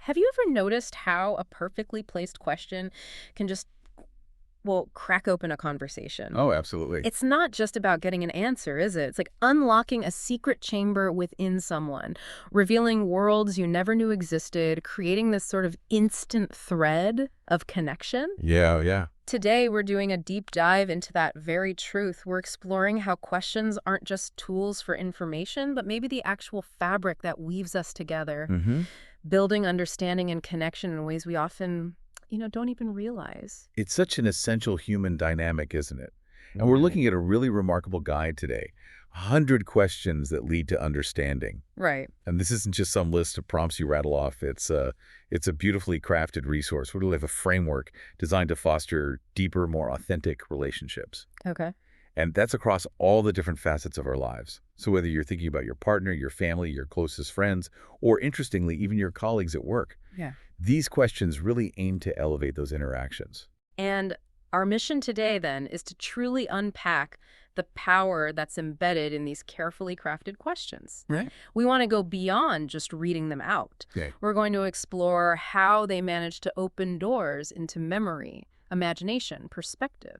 Have you ever noticed how a perfectly placed question can just, well, crack open a conversation? Oh, absolutely. It's not just about getting an answer, is it? It's like unlocking a secret chamber within someone, revealing worlds you never knew existed, creating this sort of instant thread of connection. Yeah, yeah. Today, we're doing a deep dive into that very truth. We're exploring how questions aren't just tools for information, but maybe the actual fabric that weaves us together, hmm building understanding and connection in ways we often, don't even realize. It's such an essential human dynamic, isn't it? And we're Right. looking at a really remarkable guide today. 100 questions that lead to understanding. Right. And this isn't just some list of prompts you rattle off. It's a beautifully crafted resource. We really have a framework designed to foster deeper, more authentic relationships. Okay. And that's across all the different facets of our lives. So whether you're thinking about your partner, your family, your closest friends, or interestingly, even your colleagues at work, Yeah. these questions really aim to elevate those interactions. And our mission today, then, is to truly unpack the power that's embedded in these carefully crafted questions. Right. We want to go beyond just reading them out. Okay. We're going to explore how they manage to open doors into memory, imagination, perspective,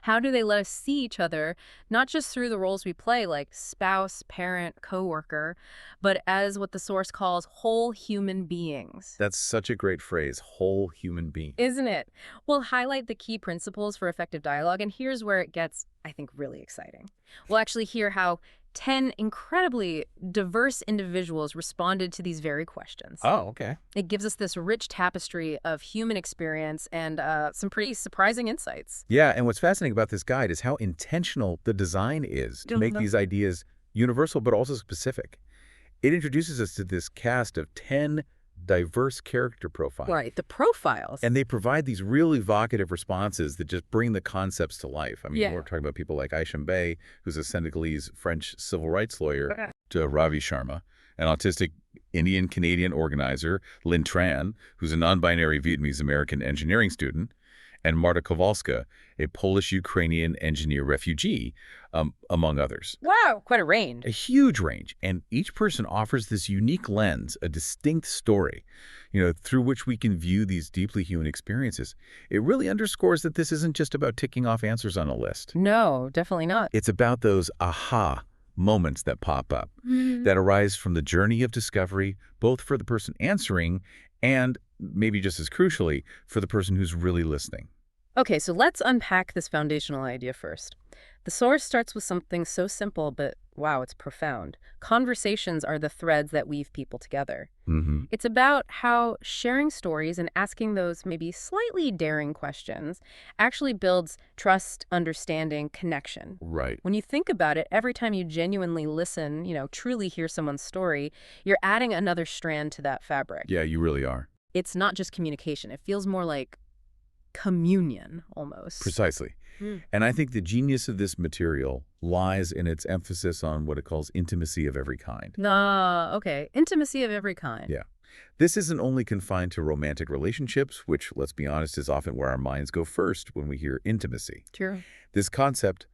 How do they let us see each other, not just through the roles we play, like spouse, parent, coworker, but as what the source calls whole human beings. That's such a great phrase, whole human being. Isn't it? We'll highlight the key principles for effective dialogue, and here's where it gets, I think, really exciting. We'll actually hear how 10 incredibly diverse individuals responded to these very questions. Oh, okay. It gives us this rich tapestry of human experience and some pretty surprising insights. Yeah, and what's fascinating about this guide is how intentional the design is to make Mhm. these ideas universal but also specific. It introduces us to this cast of 10 diverse character profiles. Right, the profiles. And they provide these real evocative responses that just bring the concepts to life. I mean, Yeah. we're talking about people like Aisha Bey, who's a Senegalese French civil rights lawyer, Okay. to Ravi Sharma, an autistic Indian-Canadian organizer, Lynn Tran, who's a non-binary Vietnamese-American engineering student, and Marta Kowalska, a Polish-Ukrainian engineer refugee, among others. Wow, quite a range. A huge range, and each person offers this unique lens, a distinct story, through which we can view these deeply human experiences. It really underscores that this isn't just about ticking off answers on a list. No, definitely not. It's about those aha moments that pop up, that arise from the journey of discovery, both for the person answering and, maybe just as crucially, for the person who's really listening. Okay, so let's unpack this foundational idea first. The source starts with something so simple, but wow, it's profound. Conversations are the threads that weave people together. hmm It's about how sharing stories and asking those maybe slightly daring questions actually builds trust, understanding, connection. Right. When you think about it, every time you genuinely listen, truly hear someone's story, you're adding another strand to that fabric. Yeah, you really are. It's not just communication. It feels more like communion almost. Precisely. Mm. And I think the genius of this material lies in its emphasis on what it calls intimacy of every kind. Ah, okay. Intimacy of every kind. Yeah. This isn't only confined to romantic relationships, which, let's be honest, is often where our minds go first when we hear intimacy. True. This concept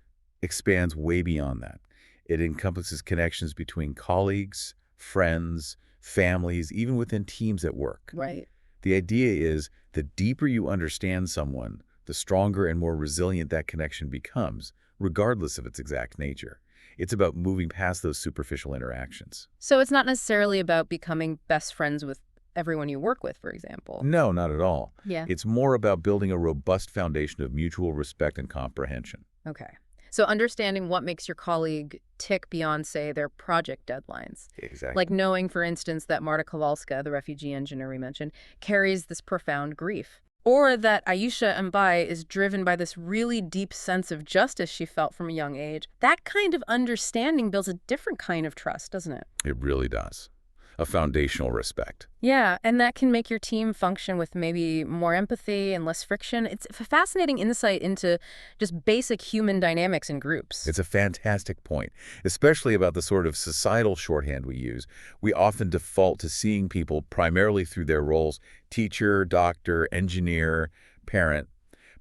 expands way beyond that. It encompasses connections between colleagues, friends, families, even within teams at work. Right. The idea is the deeper you understand someone, the stronger and more resilient that connection becomes, regardless of its exact nature. It's about moving past those superficial interactions. So it's not necessarily about becoming best friends with everyone you work with, for example. No, not at all. Yeah. It's more about building a robust foundation of mutual respect and comprehension. Okay. So understanding what makes your colleague tick beyond, say, their project deadlines. Exactly. Like knowing, for instance, that Marta Kowalska, the refugee engineer we mentioned, carries this profound grief. Or that Aisha Mbai is driven by this really deep sense of justice she felt from a young age. That kind of understanding builds a different kind of trust, doesn't it? It really does. A foundational respect. Yeah, and that can make your team function with maybe more empathy and less friction. It's a fascinating insight into just basic human dynamics in groups. It's a fantastic point, especially about the sort of societal shorthand we use. We often default to seeing people primarily through their roles, teacher, doctor, engineer, parent,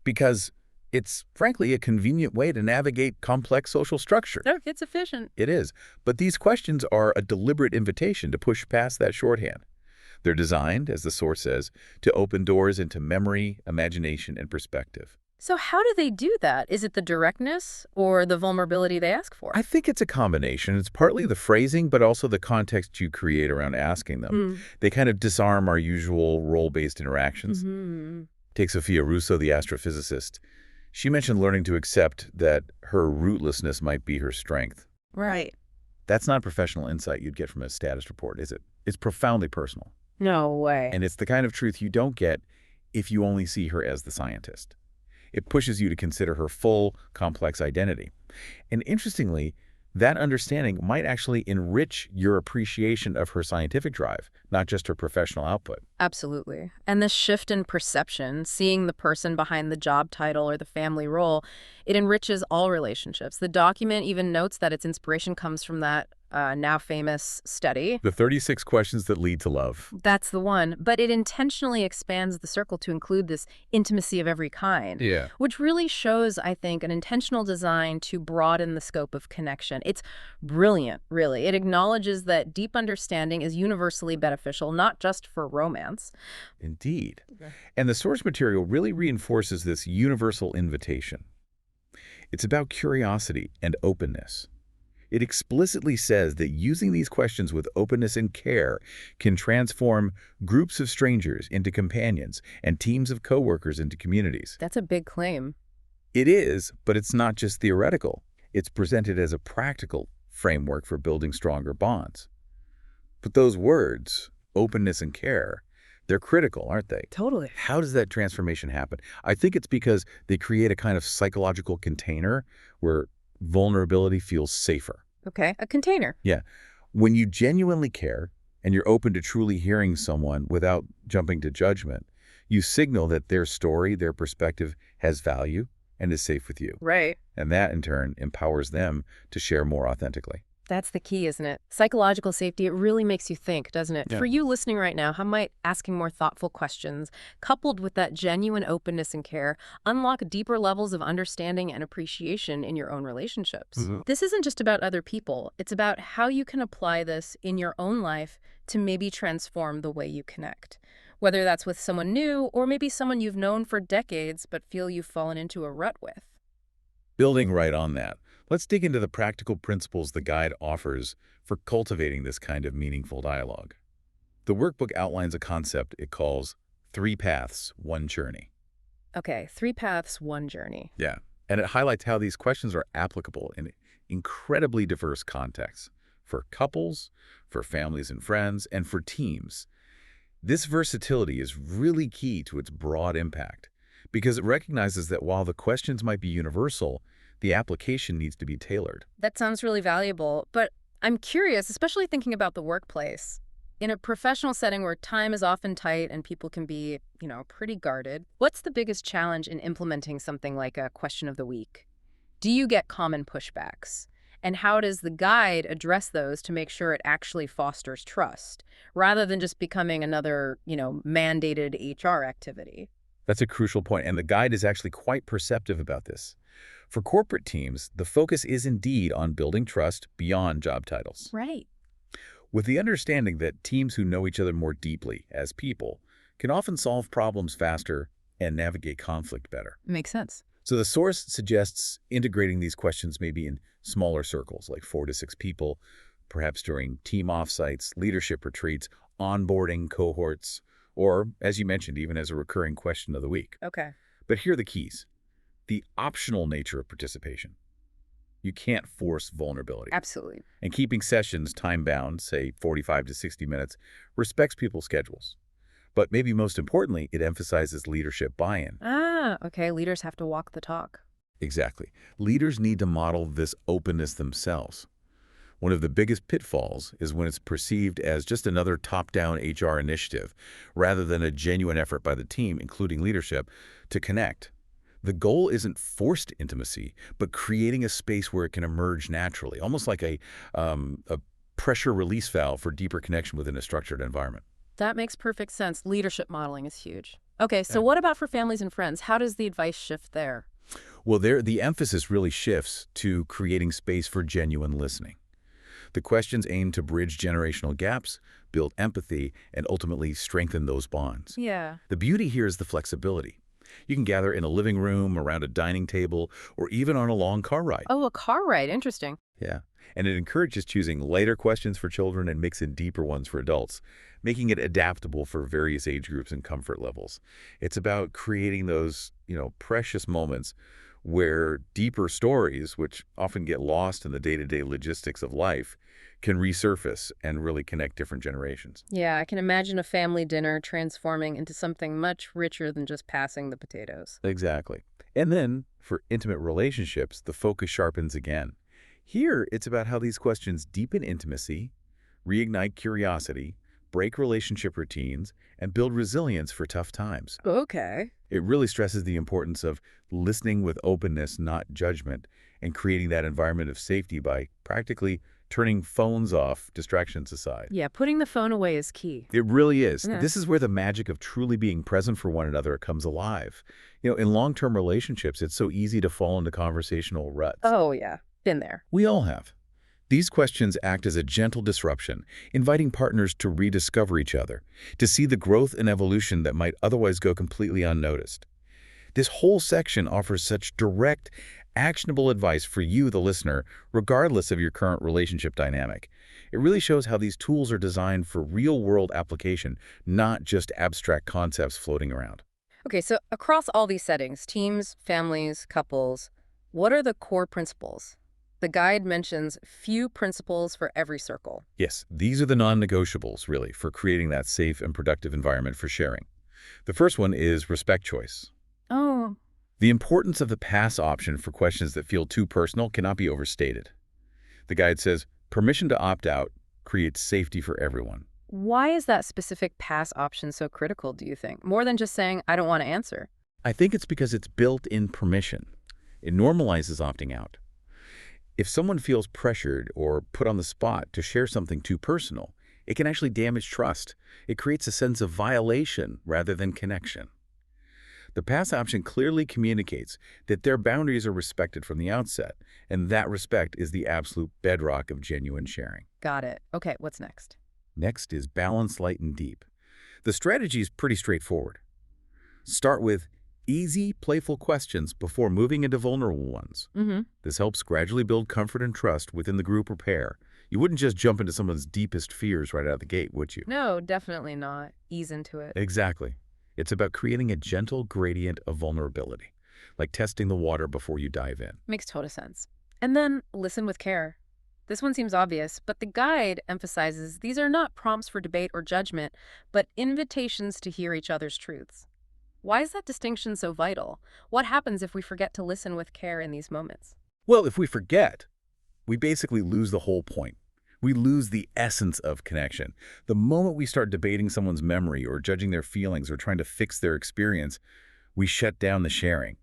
because it's frankly a convenient way to navigate complex social structure. No, it's efficient. It is. But these questions are a deliberate invitation to push past that shorthand. They're designed, as the source says, to open doors into memory, imagination, and perspective. So how do they do that? Is it the directness or the vulnerability they ask for? I think it's a combination. It's partly the phrasing, but also the context you create around asking them. Mm. They kind of disarm our usual role-based interactions. Hmm. Take Sophia Russo, the astrophysicist. She mentioned learning to accept that her rootlessness might be her strength. Right. That's not professional insight you'd get from a status report, is it? It's profoundly personal. No way. And it's the kind of truth you don't get if you only see her as the scientist. It pushes you to consider her full, complex identity. And interestingly, that understanding might actually enrich your appreciation of her scientific drive, not just her professional output. Absolutely. And this shift in perception, seeing the person behind the job title or the family role, it enriches all relationships. The document even notes that its inspiration comes from that now famous study. The 36 questions that lead to love. That's the one. But it intentionally expands the circle to include this intimacy of every kind, Yeah. which really shows, I think, an intentional design to broaden the scope of connection. It's brilliant, really. It acknowledges that deep understanding is universally beneficial, not just for romance. Indeed. Okay. And the source material really reinforces this universal invitation. It's about curiosity and openness. It explicitly says that using these questions with openness and care can transform groups of strangers into companions and teams of coworkers into communities. That's a big claim. It is, but it's not just theoretical. It's presented as a practical framework for building stronger bonds. But those words, openness and care, they're critical, aren't they? Totally. How does that transformation happen? I think it's because they create a kind of psychological container where vulnerability feels safer. Okay, a container. Yeah. When you genuinely care and you're open to truly hearing someone without jumping to judgment, you signal that their story, their perspective has value and is safe with you. Right. And that, in turn, empowers them to share more authentically. That's the key, isn't it? Psychological safety, it really makes you think, doesn't it? Yeah. For you listening right now, how might asking more thoughtful questions, coupled with that genuine openness and care, unlock deeper levels of understanding and appreciation in your own relationships? This isn't just about other people. It's about how you can apply this in your own life to maybe transform the way you connect. Whether that's with someone new or maybe someone you've known for decades but feel you've fallen into a rut with. Building right on that, let's dig into the practical principles the guide offers for cultivating this kind of meaningful dialogue. The workbook outlines a concept it calls 3 paths, 1 journey. Okay, 3 paths, 1 journey. Yeah, and it highlights how these questions are applicable in incredibly diverse contexts for couples, for families and friends, and for teams. This versatility is really key to its broad impact because it recognizes that while the questions might be universal, the application needs to be tailored. That sounds really valuable, but I'm curious, especially thinking about the workplace. In a professional setting where time is often tight and people can be, pretty guarded, what's the biggest challenge in implementing something like a question of the week? Do you get common pushbacks? And how does the guide address those to make sure it actually fosters trust, rather than just becoming another, mandated HR activity? That's a crucial point, and the guide is actually quite perceptive about this. For corporate teams, the focus is indeed on building trust beyond job titles. Right. With the understanding that teams who know each other more deeply as people can often solve problems faster and navigate conflict better. Makes sense. So the source suggests integrating these questions maybe in smaller circles, like 4 to 6 people, perhaps during team offsites, leadership retreats, onboarding cohorts, or, as you mentioned, even as a recurring question of the week. Okay. But here are the keys. The optional nature of participation. You can't force vulnerability. Absolutely. And Keeping sessions time-bound, say 45 to 60 minutes, respects people's schedules. But maybe most importantly, it emphasizes leadership buy-in. Okay. Leaders have to walk the talk. Exactly. Leaders need to model this openness themselves. One of the biggest pitfalls is when it's perceived as just another top-down HR initiative, rather than a genuine effort by the team, including leadership, to connect. The goal isn't forced intimacy, but creating a space where it can emerge naturally, almost like a pressure release valve for deeper connection within a structured environment. That makes perfect sense. Leadership modeling is huge. Okay, so what about for families and friends? How does the advice shift there? Well, the emphasis really shifts to creating space for genuine listening. The questions aim to bridge generational gaps, build empathy, and ultimately strengthen those bonds. Yeah. The beauty here is the flexibility. You can gather in a living room, around a dining table, or even on a long car ride. Oh, a car ride. Interesting. Yeah. And it encourages choosing lighter questions for children and mixing deeper ones for adults, making it adaptable for various age groups and comfort levels. It's about creating those, precious moments where deeper stories, which often get lost in the day-to-day logistics of life, can resurface and really connect different generations. Yeah, I can imagine a family dinner transforming into something much richer than just passing the potatoes. Exactly. And then, for intimate relationships, the focus sharpens again. Here, it's about how these questions deepen intimacy, reignite curiosity, break relationship routines, and build resilience for tough times. Okay. It really stresses the importance of listening with openness, not judgment, and creating that environment of safety by practically turning phones off, distractions aside. Yeah, putting the phone away is key. It really is. Yeah. This is where the magic of truly being present for one another comes alive. In long-term relationships, it's so easy to fall into conversational ruts. Oh, yeah. Been there. We all have. These questions act as a gentle disruption, inviting partners to rediscover each other, to see the growth and evolution that might otherwise go completely unnoticed. This whole section offers such direct, actionable advice for you, the listener, regardless of your current relationship dynamic. It really shows how these tools are designed for real-world application, not just abstract concepts floating around. Okay, so across all these settings, teams, families, couples, what are the core principles? The guide mentions few principles for every circle. Yes, these are the non-negotiables, really, for creating that safe and productive environment for sharing. The first one is respect choice. Oh, The importance of the pass option for questions that feel too personal cannot be overstated. The guide says, permission to opt out creates safety for everyone. why is that specific pass option so critical, do you think? More than just saying, I don't want to answer. I think it's because it's built-in permission. It normalizes opting out. If someone feels pressured or put on the spot to share something too personal, it can actually damage trust. It creates a sense of violation rather than connection. The pass option clearly communicates that their boundaries are respected from the outset, and that respect is the absolute bedrock of genuine sharing. Got it. Okay, what's next? Next is balance light and deep. The strategy is pretty straightforward. Start with easy, playful questions before moving into vulnerable ones. This helps gradually build comfort and trust within the group or pair. You wouldn't just jump into someone's deepest fears right out of the gate, would you? No, definitely not. Ease into it. Exactly. It's about creating a gentle gradient of vulnerability, like testing the water before you dive in. Makes total sense. And then listen with care. This one seems obvious, but the guide emphasizes these are not prompts for debate or judgment, but invitations to hear each other's truths. Why is that distinction so vital? What happens if we forget to listen with care in these moments? Well, if we forget, we basically lose the whole point. We lose the essence of connection. The moment we start debating someone's memory or judging their feelings or trying to fix their experience, we shut down the sharing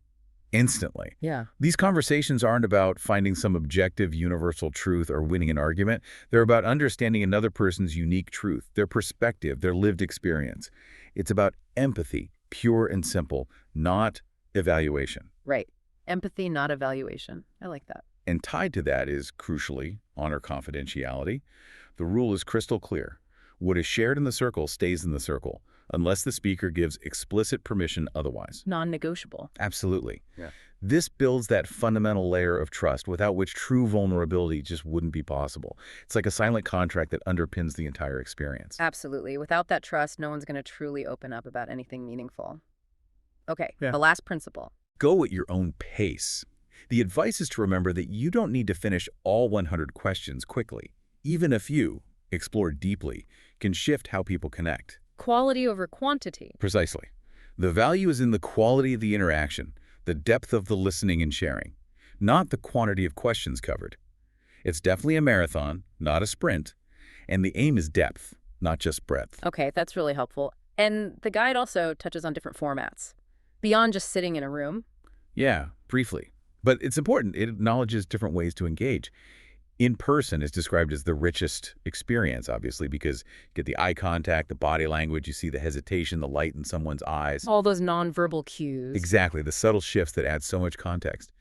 instantly. Yeah. These conversations aren't about finding some objective, universal truth or winning an argument. They're about understanding another person's unique truth, their perspective, their lived experience. It's about empathy, pure and simple, not evaluation. Right. Empathy, not evaluation. I like that. And tied to that is, crucially, honor confidentiality. The rule is crystal clear. What is shared in the circle stays in the circle, unless the speaker gives explicit permission otherwise. Non-negotiable. Absolutely. Yeah. This builds that fundamental layer of trust without which true vulnerability just wouldn't be possible. It's like a silent contract that underpins the entire experience. Absolutely. Without that trust, no one's going to truly open up about anything meaningful. Okay, Yeah. The last principle. Go at your own pace. The advice is to remember that you don't need to finish all 100 questions quickly. Even a few, explored deeply, can shift how people connect. Quality over quantity. Precisely. The value is in the quality of the interaction, the depth of the listening and sharing, not the quantity of questions covered. It's definitely a marathon, not a sprint, and the aim is depth, not just breadth. Okay, that's really helpful. And the guide also touches on different formats, beyond just sitting in a room. Yeah, briefly. But it's important. It acknowledges different ways to engage. In person is described as the richest experience, obviously, because you get the eye contact, the body language, you see the hesitation, the light in someone's eyes. All those nonverbal cues. Exactly, the subtle shifts that add so much context.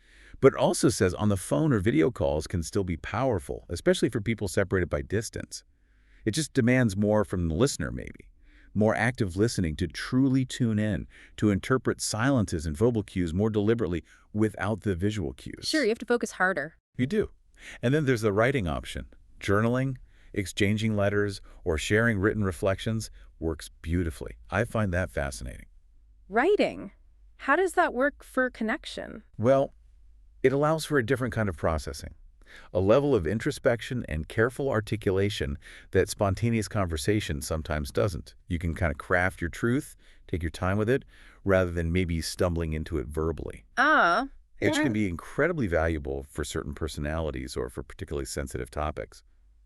But it also says on the phone or video calls can still be powerful, especially for people separated by distance. It just demands more from the listener, maybe. More active listening to truly tune in, to interpret silences and verbal cues more deliberately without the visual Sure, cues. you have to focus harder. You do. And then there's the writing option. Journaling, exchanging letters, or sharing written reflections works beautifully. I find that fascinating. Writing. How does that work for connection? Well, it allows for a different kind of processing, a level of introspection and careful articulation that spontaneous conversation sometimes doesn't. You can kind of craft your truth, take your time with it, rather than maybe stumbling into it verbally. Ah, Which yeah. can be incredibly valuable for certain personalities or for particularly sensitive topics.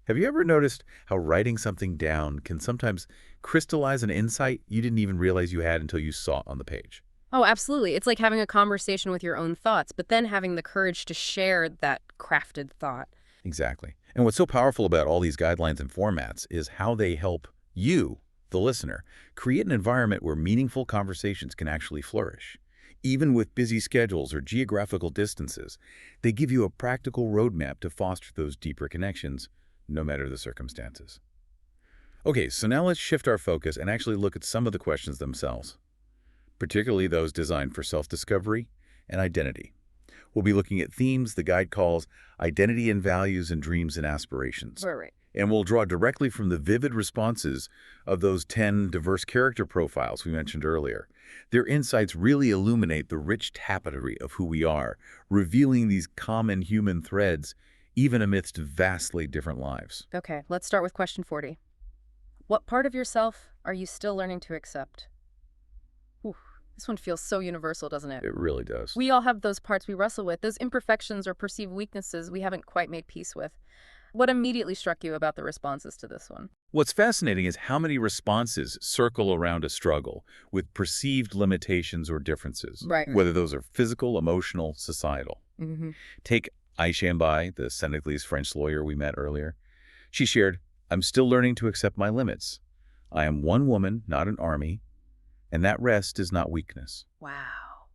Have you ever noticed how writing something down can sometimes crystallize an insight you didn't even realize you had until you saw it on the page? Oh, absolutely. It's like having a conversation with your own thoughts, but then having the courage to share that crafted thought. Exactly. And what's so powerful about all these guidelines and formats is how they help you, the listener, create an environment where meaningful conversations can actually flourish. Even with busy schedules or geographical distances, they give you a practical roadmap to foster those deeper connections, no matter the circumstances. Okay, so now let's shift our focus and actually look at some of the questions themselves, particularly those designed for self-discovery and identity. We'll be looking at themes the guide calls identity and values and dreams and aspirations. Right. And we'll draw directly from the vivid responses of those 10 diverse character profiles we mentioned earlier. Their insights really illuminate the rich tapestry of who we are, revealing these common human threads even amidst vastly different lives. Okay, let's start with question 40. What part of yourself are you still learning to accept? Ooh, this one feels so universal, doesn't it? It really does. We all have those parts we wrestle with, those imperfections or perceived weaknesses we haven't quite made peace with. What immediately struck you about the responses to this one? What's fascinating is how many responses circle around a struggle with perceived limitations or differences, Right. whether those are physical, emotional, societal. Mm-hmm. Take Aishambai, the Senegalese French lawyer we met earlier. She shared, "I'm still learning to accept my limits. I am one woman, not an army, and that rest is not weakness." Wow.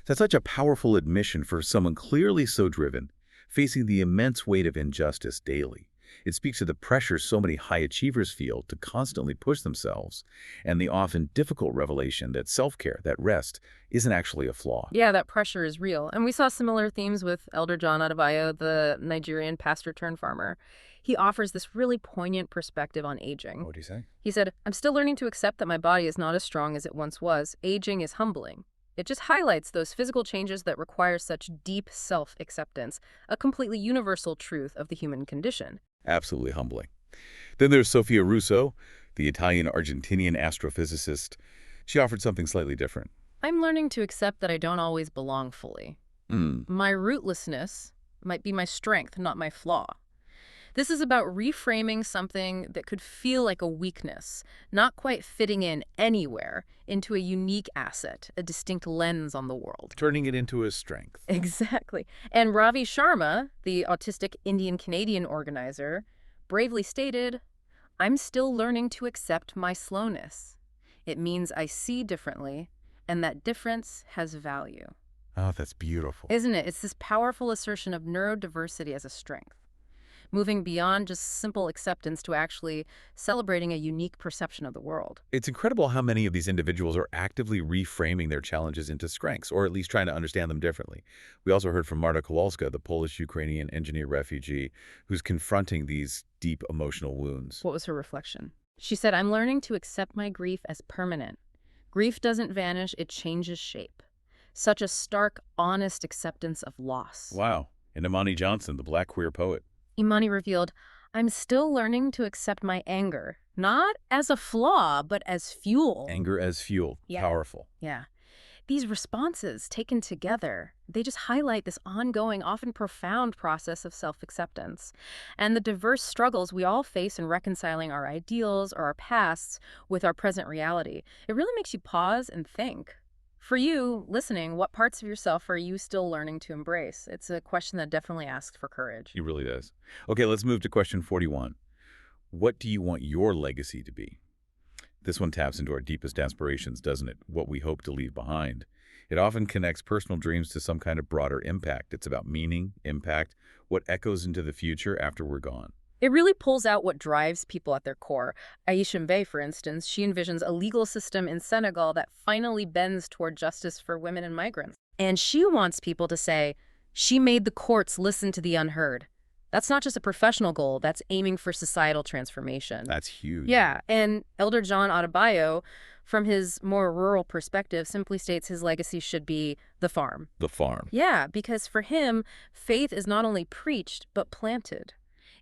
That's such a powerful admission for someone clearly so driven, facing the immense weight of injustice daily. It speaks to the pressure so many high achievers feel to constantly push themselves, and the often difficult revelation that self-care, that rest, isn't actually a flaw. Yeah, that pressure is real. And we saw similar themes with Elder John Adebayo, the Nigerian pastor-turned-farmer. He offers this really poignant perspective on aging. What do you say? He said, "I'm still learning to accept that my body is not as strong as it once was. Aging is humbling. It just highlights those physical changes that require such deep self-acceptance, a completely universal truth of the human condition." Absolutely humbling. Then there's Sofia Russo, the Italian-Argentinian astrophysicist. She offered something slightly different. "I'm learning to accept that I don't always belong fully. My rootlessness might be my strength, not my flaw. This is about reframing something that could feel like a weakness, not quite fitting in anywhere, into a unique asset, a distinct lens on the world." Turning it into a strength. Exactly. And Ravi Sharma, the autistic Indian-Canadian organizer, bravely stated, "I'm still learning to accept my slowness. It means I see differently, and that difference has value." Oh, that's beautiful. Isn't it? It's this powerful assertion of neurodiversity as a strength, moving beyond just simple acceptance to actually celebrating a unique perception of the world. It's incredible how many of these individuals are actively reframing their challenges into strengths, or at least trying to understand them differently. We also heard from Marta Kowalska, the Polish-Ukrainian engineer refugee, who's confronting these deep emotional wounds. What was her reflection? She said, "I'm learning to accept my grief as permanent. Grief doesn't vanish, it changes shape. Such a stark, honest acceptance of loss." Wow. And Imani Johnson, the Black queer poet. Imani revealed, "I'm still learning to accept my anger, not as a flaw, but as fuel." Anger as fuel. Yeah. Powerful. Yeah. These responses, taken together, they just highlight this ongoing, often profound process of self-acceptance and the diverse struggles we all face in reconciling our ideals or our pasts with our present reality. It really makes you pause and think. For you, listening, what parts of yourself are you still learning to embrace? It's a question that definitely asks for courage. He really does. Okay, let's move to question 41. What do you want your legacy to be? This one taps into our deepest aspirations, doesn't it? What we hope to leave behind. It often connects personal dreams to some kind of broader impact. It's about meaning, impact, what echoes into the future after we're gone. It really pulls out what drives people at their core. Aisha Mbaye, for instance, she envisions a legal system in Senegal that finally bends toward justice for women and migrants. And she wants people to say, she made the courts listen to the unheard. That's not just a professional goal, that's aiming for societal transformation. That's huge. Yeah, and Elder John Adebayo, from his more rural perspective, simply states his legacy should be the farm. The farm. Yeah, because for him, faith is not only preached, but planted.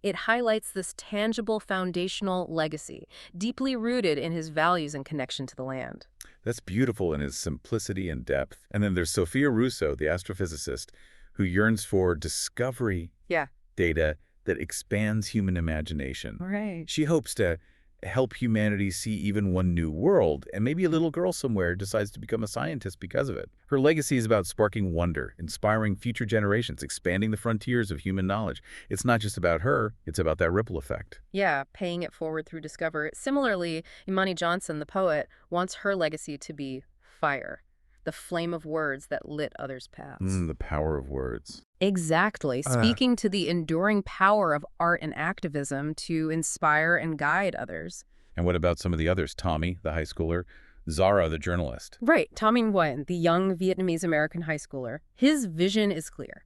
It highlights this tangible foundational legacy, deeply rooted in his values and connection to the land. That's beautiful in its simplicity and depth. And then there's Sophia Russo, the astrophysicist, who yearns for discovery Yeah. data that expands human imagination. Right. She hopes to help humanity see even one new world, and maybe a little girl somewhere decides to become a scientist because of it. Her legacy is about sparking wonder, inspiring future generations, expanding the frontiers of human knowledge. It's not just about her, it's about that ripple effect. Yeah, paying it forward through discovery. Similarly, Imani Johnson, the poet, wants her legacy to be fire, the flame of words that lit others' paths. The power of words. Exactly, speaking to the enduring power of art and activism to inspire and guide others. And what about some of the others? Tommy, the high schooler, Zara, the journalist. Right, Tommy Nguyen, the young Vietnamese-American high schooler. His vision is clear.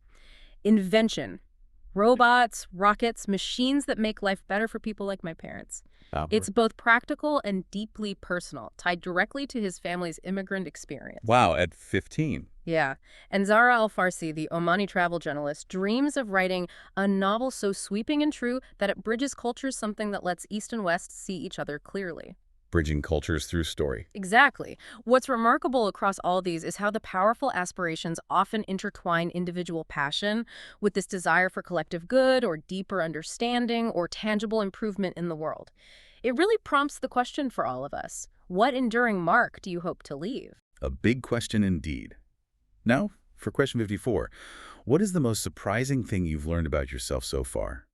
Invention. Robots, rockets, machines that make life better for people like my parents. It's both practical and deeply personal, tied directly to his family's immigrant experience. Wow, at 15. Yeah. And Zara Al-Farsi, the Omani travel journalist, dreams of writing a novel so sweeping and true that it bridges cultures, something that lets East and West see each other clearly. Bridging cultures through story. Exactly. What's remarkable across all these is how the powerful aspirations often intertwine individual passion with this desire for collective good or deeper understanding or tangible improvement in the world. It really prompts the question for all of us. What enduring mark do you hope to leave? A big question indeed. Now, for question 54, what is the most surprising thing you've learned about yourself so far?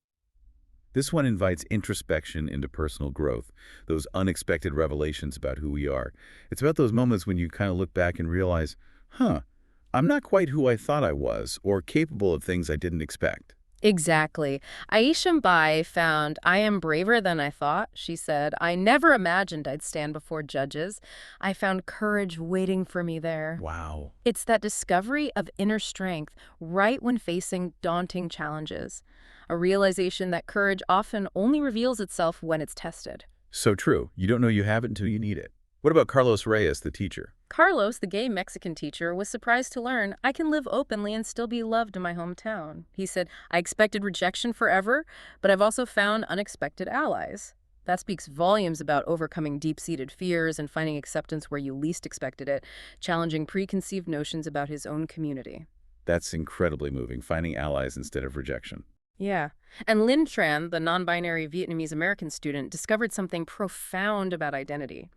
This one invites introspection into personal growth, those unexpected revelations about who we are. It's about those moments when you kind of look back and realize, I'm not quite who I thought I was, or capable of things I didn't expect. Exactly. Aisha Mbaye found, I am braver than I thought, she said. I never imagined I'd stand before judges. I found courage waiting for me there. Wow. It's that discovery of inner strength right when facing daunting challenges. A realization that courage often only reveals itself when it's tested. So true. You don't know you have it until you need it. What about Carlos Reyes, the teacher? Carlos, the gay Mexican teacher, was surprised to learn I can live openly and still be loved in my hometown. He said, I expected rejection forever, but I've also found unexpected allies. That speaks volumes about overcoming deep-seated fears and finding acceptance where you least expected it, challenging preconceived notions about his own community. That's incredibly moving, finding allies instead of rejection. Yeah. And Linh Tran, the non-binary Vietnamese-American student, discovered something profound about identity.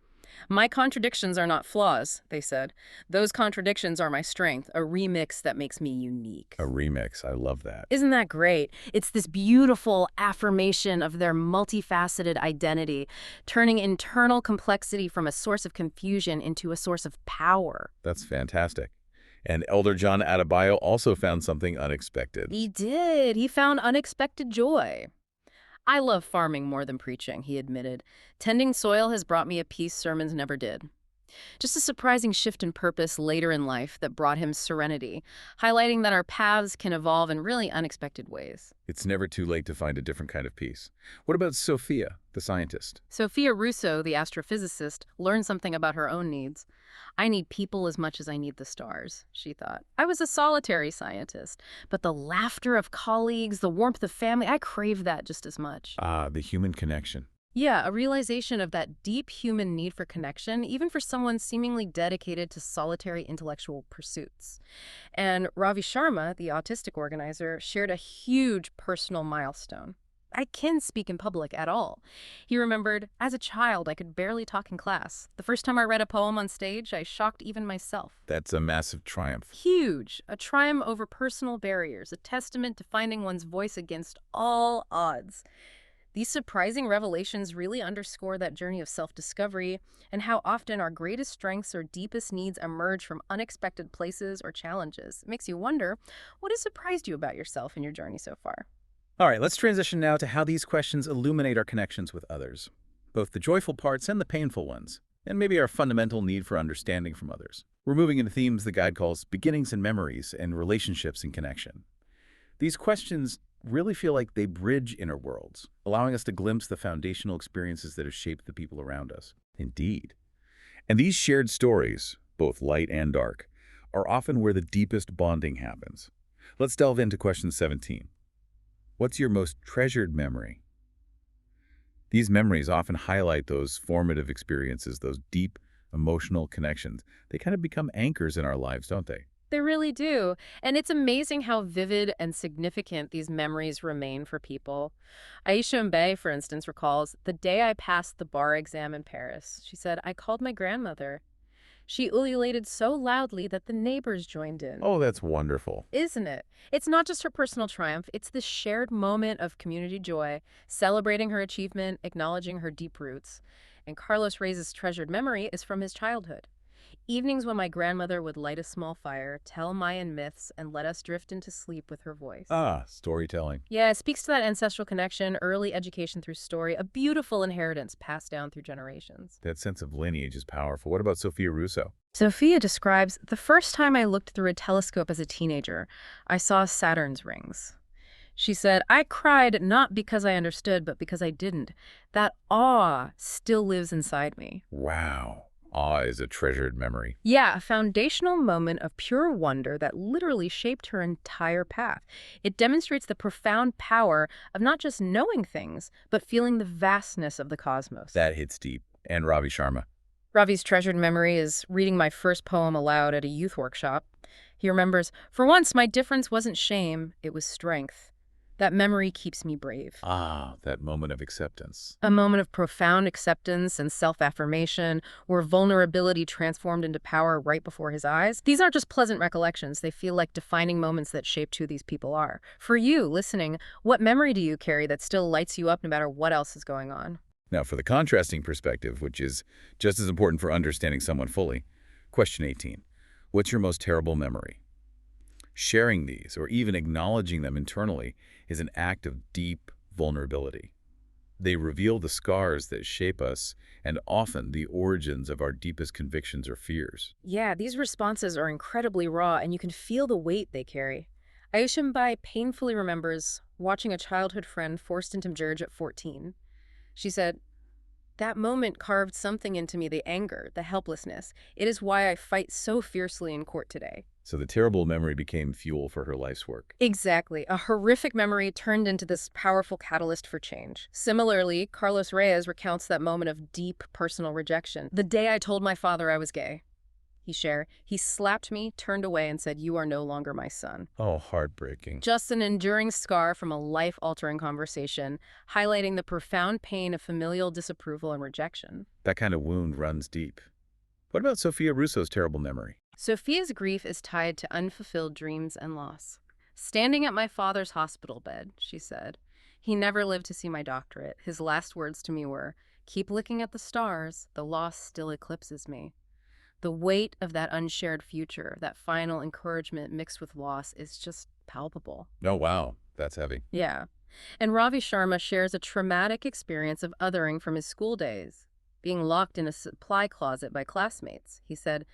My contradictions are not flaws, they said. Those contradictions are my strength, a remix that makes me unique. A remix. I love that. Isn't that great? It's this beautiful affirmation of their multifaceted identity, turning internal complexity from a source of confusion into a source of power. That's fantastic. And Elder John Adebayo also found something unexpected. He did. He found unexpected joy. I love farming more than preaching, he admitted. Tending soil has brought me a peace sermons never did. Just a surprising shift in purpose later in life that brought him serenity, highlighting that our paths can evolve in really unexpected ways. It's never too late to find a different kind of peace. What about Sophia, the scientist? Sophia Russo, the astrophysicist, learned something about her own needs. I need people as much as I need the stars, she thought. I was a solitary scientist, but the laughter of colleagues, the warmth of family, I crave that just as much. The human connection. Yeah, a realization of that deep human need for connection, even for someone seemingly dedicated to solitary intellectual pursuits. And Ravi Sharma, the autistic organizer, shared a huge personal milestone. I can speak in public at all. He remembered, as a child, I could barely talk in class. The first time I read a poem on stage, I shocked even myself. That's a massive triumph. Huge. A triumph over personal barriers, a testament to finding one's voice against all odds. These surprising revelations really underscore that journey of self-discovery and how often our greatest strengths or deepest needs emerge from unexpected places or challenges. It makes you wonder, what has surprised you about yourself in your journey so far? All right, let's transition now to how these questions illuminate our connections with others, both the joyful parts and the painful ones, and maybe our fundamental need for understanding from others. We're moving into themes the guide calls beginnings and memories and relationships and connection. These questions really feel like they bridge inner worlds, allowing us to glimpse the foundational experiences that have shaped the people around us. Indeed. And these shared stories, both light and dark, are often where the deepest bonding happens. Let's delve into question 17. What's your most treasured memory? These memories often highlight those formative experiences, those deep emotional connections. They kind of become anchors in our lives, don't they? They really do. And it's amazing how vivid and significant these memories remain for people. Aisha Mbe, for instance, recalls, the day I passed the bar exam in Paris, she said, I called my grandmother. She ululated so loudly that the neighbors joined in. Oh, that's wonderful. Isn't it? It's not just her personal triumph, it's this shared moment of community joy, celebrating her achievement, acknowledging her deep roots. And Carlos Reyes' treasured memory is from his childhood. Evenings when my grandmother would light a small fire, tell Mayan myths, and let us drift into sleep with her voice. Ah, storytelling. Yeah, it speaks to that ancestral connection, early education through story, a beautiful inheritance passed down through generations. That sense of lineage is powerful. What about Sophia Russo? Sophia describes, the first time I looked through a telescope as a teenager, I saw Saturn's rings. She said, I cried not because I understood, but because I didn't. That awe still lives inside me. Wow. Awe is a treasured memory. Yeah, a foundational moment of pure wonder that literally shaped her entire path. It demonstrates the profound power of not just knowing things, but feeling the vastness of the cosmos. That hits deep. And Ravi Sharma. Ravi's treasured memory is reading my first poem aloud at a youth workshop. He remembers, for once my difference wasn't shame, it was strength. That memory keeps me brave. Ah, that moment of acceptance. A moment of profound acceptance and self-affirmation, where vulnerability transformed into power right before his eyes. These aren't just pleasant recollections. They feel like defining moments that shaped who these people are. For you, listening, what memory do you carry that still lights you up no matter what else is going on? Now, for the contrasting perspective, which is just as important for understanding someone fully, question 18. What's your most terrible memory? Sharing these, or even acknowledging them internally, is an act of deep vulnerability. They reveal the scars that shape us and often the origins of our deepest convictions or fears. Yeah, these responses are incredibly raw, and you can feel the weight they carry. Aisha Mbai painfully remembers watching a childhood friend forced into marriage at 14. She said, that moment carved something into me, the anger, the helplessness. It is why I fight so fiercely in court today. So the terrible memory became fuel for her life's work. Exactly. A horrific memory turned into this powerful catalyst for change. Similarly, Carlos Reyes recounts that moment of deep personal rejection. The day I told my father I was gay, he slapped me, turned away, and said, you are no longer my son. Oh, heartbreaking. Just an enduring scar from a life-altering conversation, highlighting the profound pain of familial disapproval and rejection. That kind of wound runs deep. What about Sophia Russo's terrible memory? Sophia's grief is tied to unfulfilled dreams and loss. Standing at my father's hospital bed, she said, he never lived to see my doctorate. His last words to me were, keep looking at the stars, the loss still eclipses me. The weight of that unshared future, that final encouragement mixed with loss, is just palpable. Oh, wow. That's heavy. Yeah. And Ravi Sharma shares a traumatic experience of othering from his school days, being locked in a supply closet by classmates. He said,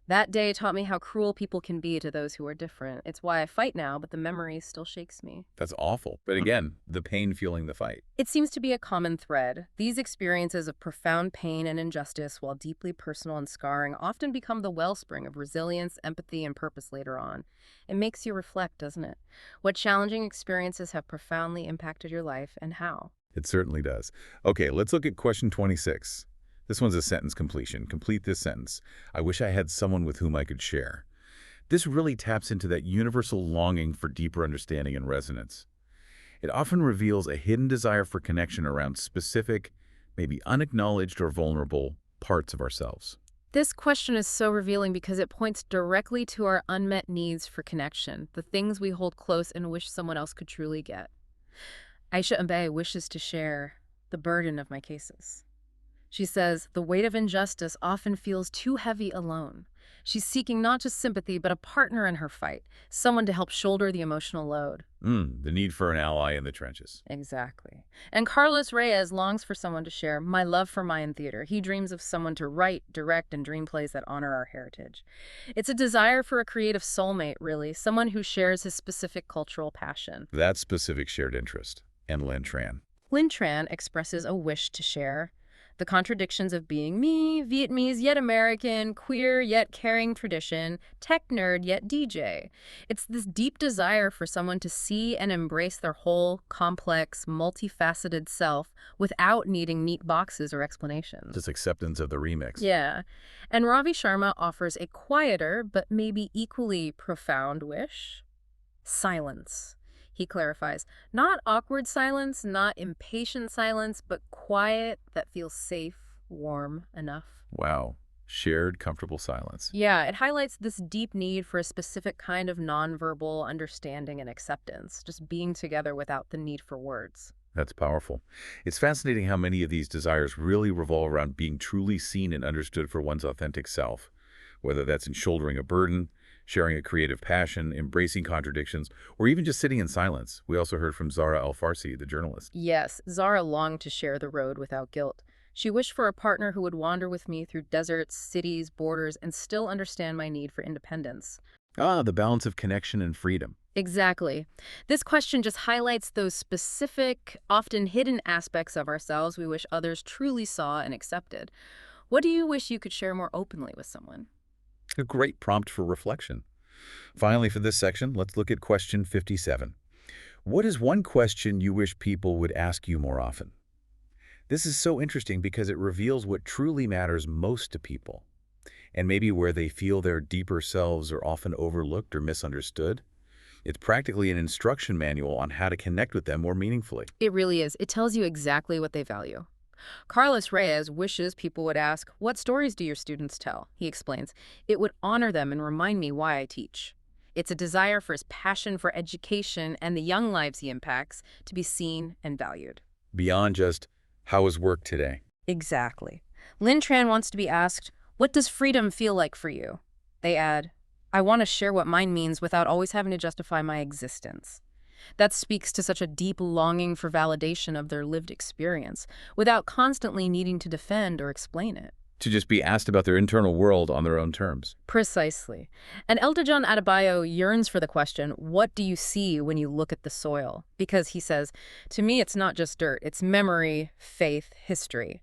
that day taught me how cruel people can be to those who are different. It's why I fight now, but the memory still shakes me. That's awful. But again, the pain fueling the fight. It seems to be a common thread. These experiences of profound pain and injustice, while deeply personal and scarring, often become the wellspring of resilience, empathy, and purpose later on. It makes you reflect, doesn't it? What challenging experiences have profoundly impacted your life, and how? It certainly does. Okay, let's look at question 26. This one's a sentence completion. Complete this sentence. I wish I had someone with whom I could share. This really taps into that universal longing for deeper understanding and resonance. It often reveals a hidden desire for connection around specific, maybe unacknowledged or vulnerable parts of ourselves. This question is so revealing because it points directly to our unmet needs for connection, the things we hold close and wish someone else could truly get. Aisha Mbaye wishes to share the burden of my cases. She says, the weight of injustice often feels too heavy alone. She's seeking not just sympathy, but a partner in her fight, someone to help shoulder the emotional load. The need for an ally in the trenches. Exactly. And Carlos Reyes longs for someone to share my love for Mayan theater. He dreams of someone to write, direct, and dream plays that honor our heritage. It's a desire for a creative soulmate, really, someone who shares his specific cultural passion. That specific shared interest. And Lin Tran. Lin Tran expresses a wish to share the contradictions of being me, Vietnamese yet American, queer yet caring tradition, tech nerd yet DJ. It's this deep desire for someone to see and embrace their whole, complex, multifaceted self without needing neat boxes or explanations. Just acceptance of the remix. Yeah. And Ravi Sharma offers a quieter but maybe equally profound wish: silence. He clarifies, not awkward silence, not impatient silence, but quiet that feels safe, warm enough. Wow. Shared, comfortable silence. Yeah, it highlights this deep need for a specific kind of nonverbal understanding and acceptance, just being together without the need for words. That's powerful. It's fascinating how many of these desires really revolve around being truly seen and understood for one's authentic self, whether that's in shouldering a burden, sharing a creative passion, embracing contradictions, or even just sitting in silence. We also heard from Zara Al-Farsi, the journalist. Yes, Zara longed to share the road without guilt. She wished for a partner who would wander with me through deserts, cities, borders, and still understand my need for independence. Ah, the balance of connection and freedom. Exactly. This question just highlights those specific, often hidden aspects of ourselves we wish others truly saw and accepted. What do you wish you could share more openly with someone? A great prompt for reflection. Finally, for this section, let's look at question 57. What is one question you wish people would ask you more often? This is so interesting because it reveals what truly matters most to people, and maybe where they feel their deeper selves are often overlooked or misunderstood. It's practically an instruction manual on how to connect with them more meaningfully. It really is. It tells you exactly what they value. Carlos Reyes wishes people would ask, what stories do your students tell? He explains, it would honor them and remind me why I teach. It's a desire for his passion for education and the young lives he impacts to be seen and valued. Beyond just, how was work today? Exactly. Lin Tran wants to be asked, what does freedom feel like for you? They add, I want to share what mine means without always having to justify my existence. That speaks to such a deep longing for validation of their lived experience, without constantly needing to defend or explain it. To just be asked about their internal world on their own terms. Precisely. And Eldejon Adebayo yearns for the question, what do you see when you look at the soil? Because he says, to me it's not just dirt, it's memory, faith, history.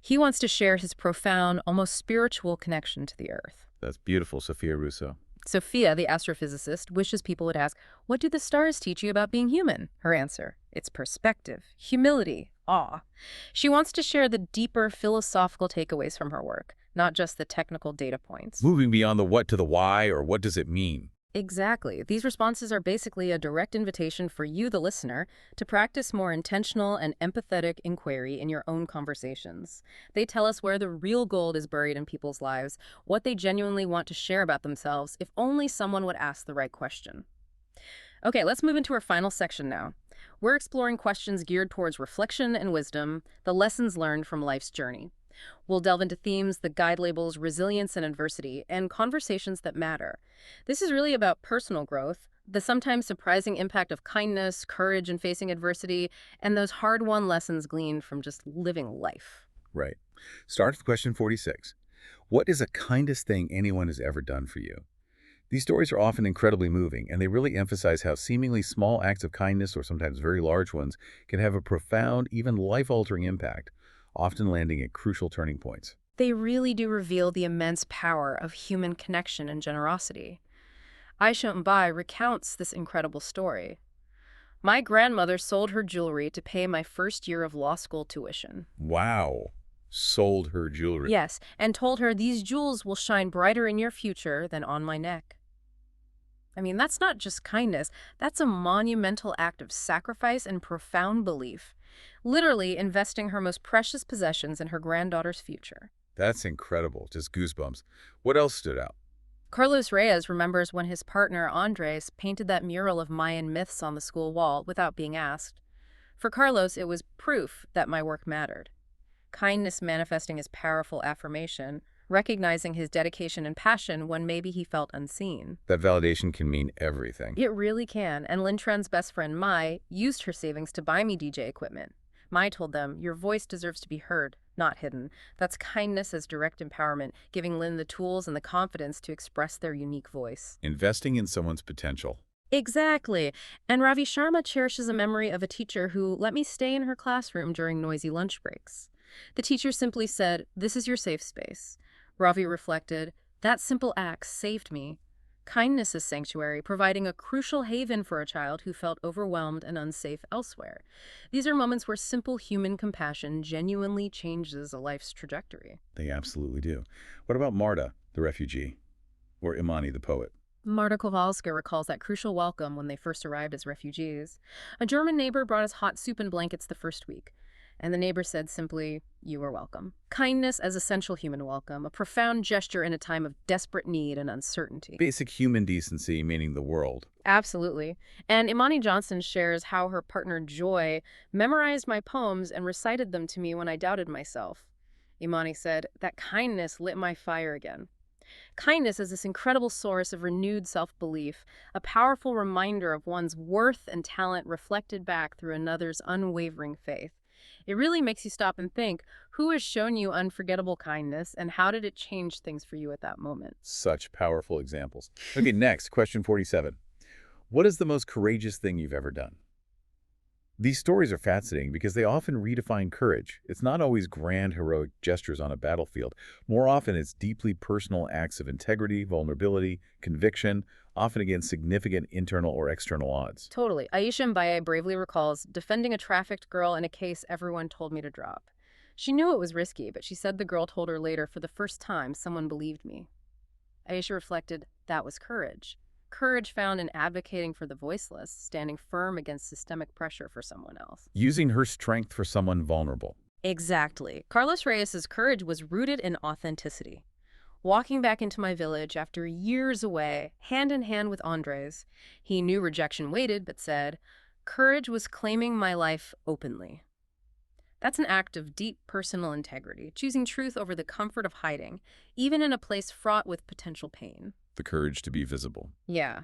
He wants to share his profound, almost spiritual connection to the earth. That's beautiful, Sophia Russo. Sophia, the astrophysicist, wishes people would ask, what do the stars teach you about being human? Her answer, it's perspective, humility, awe. She wants to share the deeper philosophical takeaways from her work, not just the technical data points. Moving beyond the what to the why, or what does it mean? Exactly. These responses are basically a direct invitation for you, the listener, to practice more intentional and empathetic inquiry in your own conversations. They tell us where the real gold is buried in people's lives, what they genuinely want to share about themselves, if only someone would ask the right question. Okay, let's move into our final section now. We're exploring questions geared towards reflection and wisdom, the lessons learned from life's journey. We'll delve into themes that guide labels resilience and adversity, and conversations that matter. This is really about personal growth, the sometimes surprising impact of kindness, courage in facing adversity, and those hard-won lessons gleaned from just living life. Right. Start with question 46. What is the kindest thing anyone has ever done for you? These stories are often incredibly moving, and they really emphasize how seemingly small acts of kindness, or sometimes very large ones, can have a profound, even life-altering impact, often landing at crucial turning points. They really do reveal the immense power of human connection and generosity. Aisha Mbaye recounts this incredible story. My grandmother sold her jewelry to pay my first year of law school tuition. Wow. Sold her jewelry. Yes, and told her these jewels will shine brighter in your future than on my neck. I mean, that's not just kindness. That's a monumental act of sacrifice and profound belief, literally investing her most precious possessions in her granddaughter's future. That's incredible. Just goosebumps. What else stood out? Carlos Reyes remembers when his partner, Andres, painted that mural of Mayan myths on the school wall without being asked. For Carlos, it was proof that my work mattered. Kindness manifesting as powerful affirmation, recognizing his dedication and passion when maybe he felt unseen. That validation can mean everything. It really can, and Lin Tren's best friend Mai used her savings to buy me DJ equipment. Mai told them, "Your voice deserves to be heard, not hidden." That's kindness as direct empowerment, giving Lin the tools and the confidence to express their unique voice. Investing in someone's potential. Exactly. And Ravi Sharma cherishes a memory of a teacher who let me stay in her classroom during noisy lunch breaks. The teacher simply said, "This is your safe space." Ravi reflected, "That simple act saved me." Kindness is sanctuary, providing a crucial haven for a child who felt overwhelmed and unsafe elsewhere. These are moments where simple human compassion genuinely changes a life's trajectory. They absolutely do. What about Marta, the refugee? Or Imani, the poet? Marta Kowalska recalls that crucial welcome when they first arrived as refugees. A German neighbor brought us hot soup and blankets the first week, and the neighbor said simply, "You are welcome." Kindness as essential human welcome, a profound gesture in a time of desperate need and uncertainty. Basic human decency, meaning the world. Absolutely. And Imani Johnson shares how her partner Joy memorized my poems and recited them to me when I doubted myself. Imani said, "That kindness lit my fire again." Kindness is this incredible source of renewed self-belief, a powerful reminder of one's worth and talent reflected back through another's unwavering faith. It really makes you stop and think, who has shown you unforgettable kindness and how did it change things for you at that moment? Such powerful examples. Okay, next, question 47. What is the most courageous thing you've ever done? These stories are fascinating because they often redefine courage. It's not always grand, heroic gestures on a battlefield. More often, it's deeply personal acts of integrity, vulnerability, conviction, often against significant internal or external odds. Totally. Aisha Mbaye bravely recalls defending a trafficked girl in a case everyone told me to drop. She knew it was risky, but she said the girl told her later, "For the first time, someone believed me." Aisha reflected, that was courage. Courage found in advocating for the voiceless, standing firm against systemic pressure for someone else. Using her strength for someone vulnerable. Exactly. Carlos Reyes's courage was rooted in authenticity. Walking back into my village after years away, hand in hand with Andres, he knew rejection waited, but said, "Courage was claiming my life openly." That's an act of deep personal integrity, choosing truth over the comfort of hiding, even in a place fraught with potential pain. The courage to be visible. Yeah.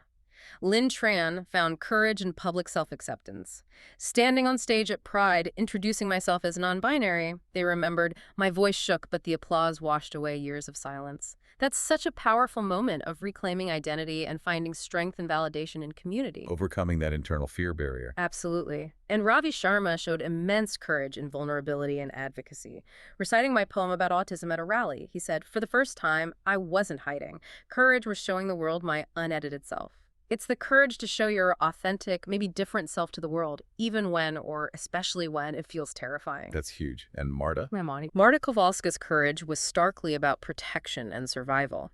Lin Tran found courage in public self-acceptance. Standing on stage at Pride, introducing myself as non-binary, they remembered, my voice shook, but the applause washed away years of silence. That's such a powerful moment of reclaiming identity and finding strength and validation in community. Overcoming that internal fear barrier. Absolutely. And Ravi Sharma showed immense courage in vulnerability and advocacy. Reciting my poem about autism at a rally, he said, "For the first time, I wasn't hiding. Courage was showing the world my unedited self." It's the courage to show your authentic, maybe different self to the world, even when, or especially when, it feels terrifying. That's huge. And Marta? Marta Kowalska's courage was starkly about protection and survival.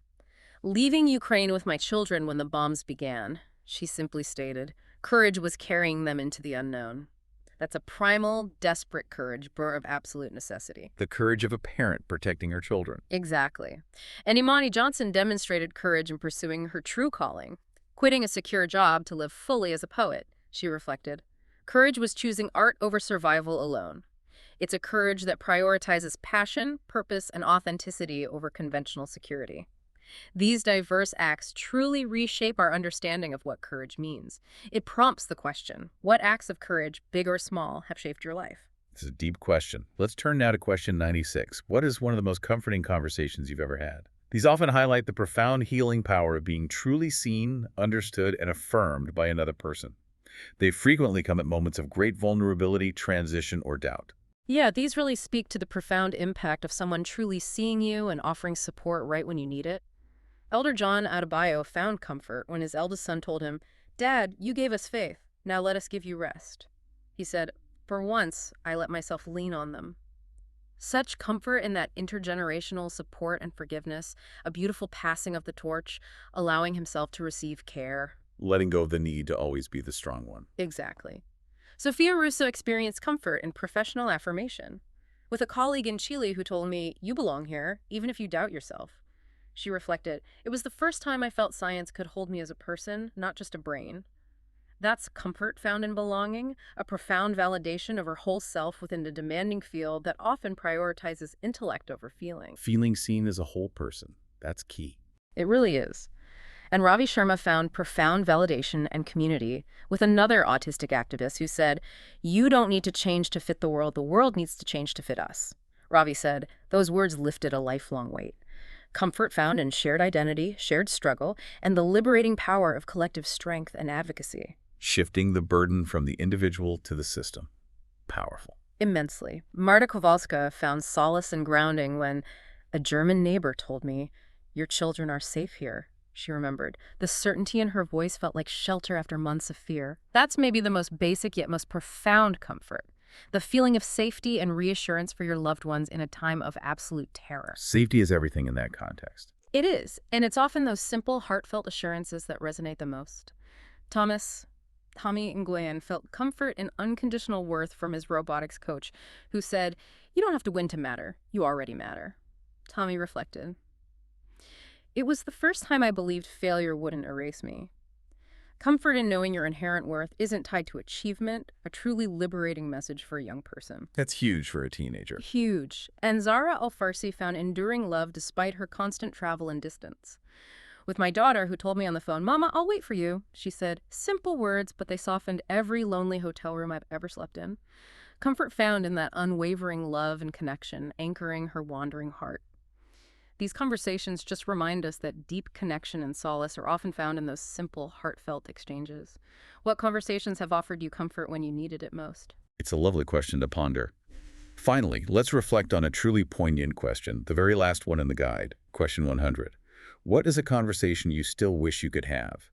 "Leaving Ukraine with my children when the bombs began," she simply stated, "courage was carrying them into the unknown." That's a primal, desperate courage born of absolute necessity. The courage of a parent protecting her children. Exactly. And Imani Johnson demonstrated courage in pursuing her true calling. Quitting a secure job to live fully as a poet, she reflected. Courage was choosing art over survival alone. It's a courage that prioritizes passion, purpose, and authenticity over conventional security. These diverse acts truly reshape our understanding of what courage means. It prompts the question, what acts of courage, big or small, have shaped your life? This is a deep question. Let's turn now to question 96. What is one of the most comforting conversations you've ever had? These often highlight the profound healing power of being truly seen, understood, and affirmed by another person. They frequently come at moments of great vulnerability, transition, or doubt. Yeah, these really speak to the profound impact of someone truly seeing you and offering support right when you need it. Elder John Adebayo found comfort when his eldest son told him, "Dad, you gave us faith. Now let us give you rest." He said, "For once, I let myself lean on them." Such comfort in that intergenerational support and forgiveness, a beautiful passing of the torch, allowing himself to receive care. Letting go of the need to always be the strong one. Exactly. Sophia Russo experienced comfort in professional affirmation. With a colleague in Chile who told me, "You belong here, even if you doubt yourself." She reflected, "It was the first time I felt science could hold me as a person, not just a brain." That's comfort found in belonging, a profound validation of her whole self within a demanding field that often prioritizes intellect over feeling. Feeling seen as a whole person. That's key. It really is. And Ravi Sharma found profound validation and community with another autistic activist who said, "You don't need to change to fit the world needs to change to fit us." Ravi said, those words lifted a lifelong weight. Comfort found in shared identity, shared struggle, and the liberating power of collective strength and advocacy. Shifting the burden from the individual to the system. Powerful. Immensely. Marta Kowalska found solace and grounding when a German neighbor told me, "Your children are safe here." She remembered. The certainty in her voice felt like shelter after months of fear. That's maybe the most basic yet most profound comfort. The feeling of safety and reassurance for your loved ones in a time of absolute terror. Safety is everything in that context. It is, and it's often those simple, heartfelt assurances that resonate the most. Tommy Nguyen felt comfort and unconditional worth from his robotics coach, who said, "You don't have to win to matter. You already matter." Tommy reflected. "It was the first time I believed failure wouldn't erase me." Comfort in knowing your inherent worth isn't tied to achievement, a truly liberating message for a young person. That's huge for a teenager. Huge. And Zara Al-Farsi found enduring love despite her constant travel and distance. With my daughter, who told me on the phone, "Mama, I'll wait for you," she said, simple words, but they softened every lonely hotel room I've ever slept in. Comfort found in that unwavering love and connection, anchoring her wandering heart. These conversations just remind us that deep connection and solace are often found in those simple, heartfelt exchanges. What conversations have offered you comfort when you needed it most? It's a lovely question to ponder. Finally, let's reflect on a truly poignant question, the very last one in the guide, question 100. What is a conversation you still wish you could have?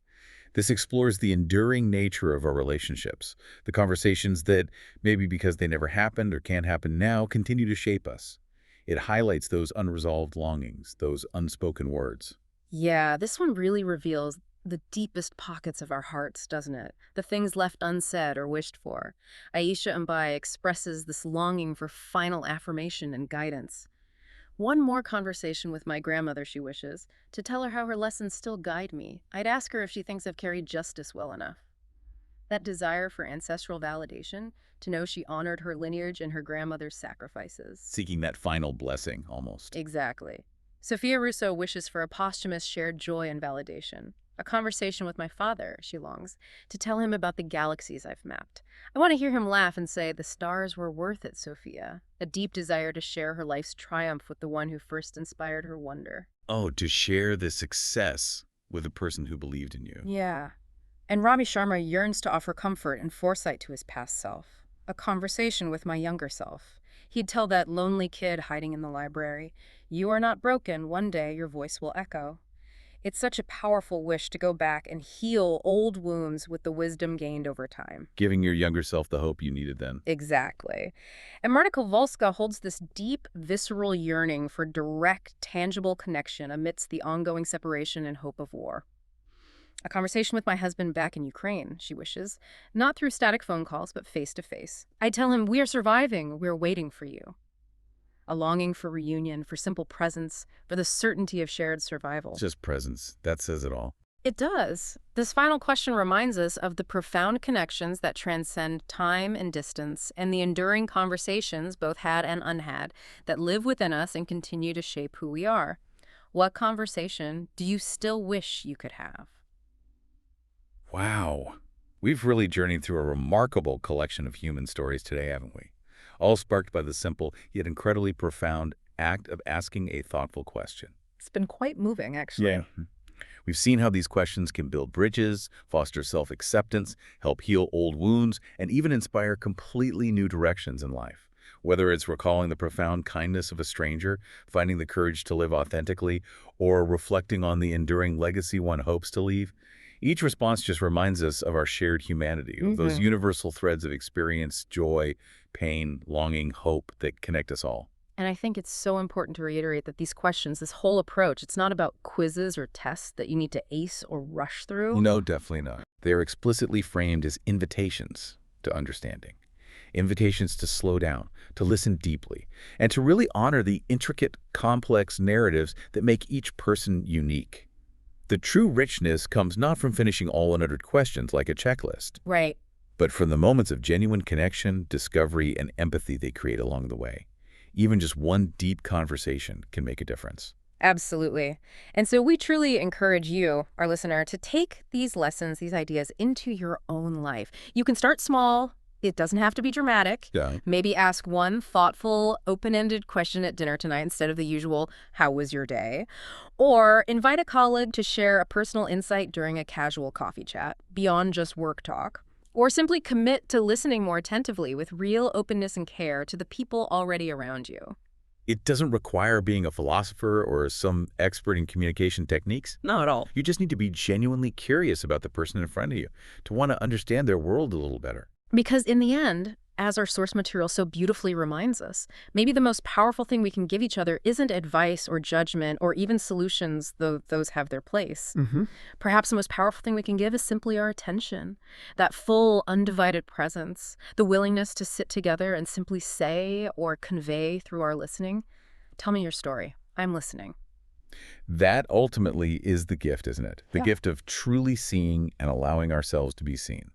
This explores the enduring nature of our relationships, the conversations that, maybe because they never happened or can't happen now, continue to shape us. It highlights those unresolved longings, those unspoken words. Yeah, this one really reveals the deepest pockets of our hearts, doesn't it? The things left unsaid or wished for. Aisha Mbai expresses this longing for final affirmation and guidance. One more conversation with my grandmother, she wishes, to tell her how her lessons still guide me. I'd ask her if she thinks I've carried justice well enough. That desire for ancestral validation, to know she honored her lineage and her grandmother's sacrifices. Seeking that final blessing, almost. Exactly. Sophia Russo wishes for a posthumous shared joy and validation. A conversation with my father, she longs, to tell him about the galaxies I've mapped. I want to hear him laugh and say, "The stars were worth it, Sophia." A deep desire to share her life's triumph with the one who first inspired her wonder. Oh, to share the success with the person who believed in you. Yeah. And Ravi Sharma yearns to offer comfort and foresight to his past self. A conversation with my younger self. He'd tell that lonely kid hiding in the library, "You are not broken. One day your voice will echo." It's such a powerful wish to go back and heal old wounds with the wisdom gained over time. Giving your younger self the hope you needed then. Exactly. And Marta Kowalska holds this deep, visceral yearning for direct, tangible connection amidst the ongoing separation and hope of war. A conversation with my husband back in Ukraine, she wishes, not through static phone calls, but face-to-face. I tell him, "We are surviving, we're waiting for you." A longing for reunion, for simple presence, for the certainty of shared survival. Just presence. That says it all. It does. This final question reminds us of the profound connections that transcend time and distance, and the enduring conversations, both had and unhad, that live within us and continue to shape who we are. What conversation do you still wish you could have? Wow. We've really journeyed through a remarkable collection of human stories today, haven't we? All sparked by the simple, yet incredibly profound act of asking a thoughtful question. It's been quite moving, actually. Yeah. We've seen how these questions can build bridges, foster self-acceptance, help heal old wounds, and even inspire completely new directions in life. Whether it's recalling the profound kindness of a stranger, finding the courage to live authentically, or reflecting on the enduring legacy one hopes to leave, each response just reminds us of our shared humanity, of those universal threads of experience, joy, pain, longing, hope that connect us all. And I think it's so important to reiterate that these questions, this whole approach, it's not about quizzes or tests that you need to ace or rush through. No, definitely not. They are explicitly framed as invitations to understanding. Invitations to slow down, to listen deeply, and to really honor the intricate, complex narratives that make each person unique. The true richness comes not from finishing all 100 questions like a checklist, Right. but from the moments of genuine connection, discovery, and empathy they create along the way. Even just one deep conversation can make a difference. Absolutely. And so we truly encourage you, our listener, to take these lessons, these ideas into your own life. You can start small. It doesn't have to be dramatic. Yeah. Maybe ask one thoughtful, open-ended question at dinner tonight instead of the usual, how was your day? Or invite a colleague to share a personal insight during a casual coffee chat, beyond just work talk. Or simply commit to listening more attentively with real openness and care to the people already around you. It doesn't require being a philosopher or some expert in communication techniques. Not at all. You just need to be genuinely curious about the person in front of you, to want to understand their world a little better. Because in the end, as our source material so beautifully reminds us, maybe the most powerful thing we can give each other isn't advice or judgment or even solutions, though those have their place. Perhaps the most powerful thing we can give is simply our attention, that full, undivided presence, the willingness to sit together and simply say or convey through our listening, "Tell me your story. I'm listening." That ultimately is the gift, isn't it? The Yeah. gift of truly seeing and allowing ourselves to be seen.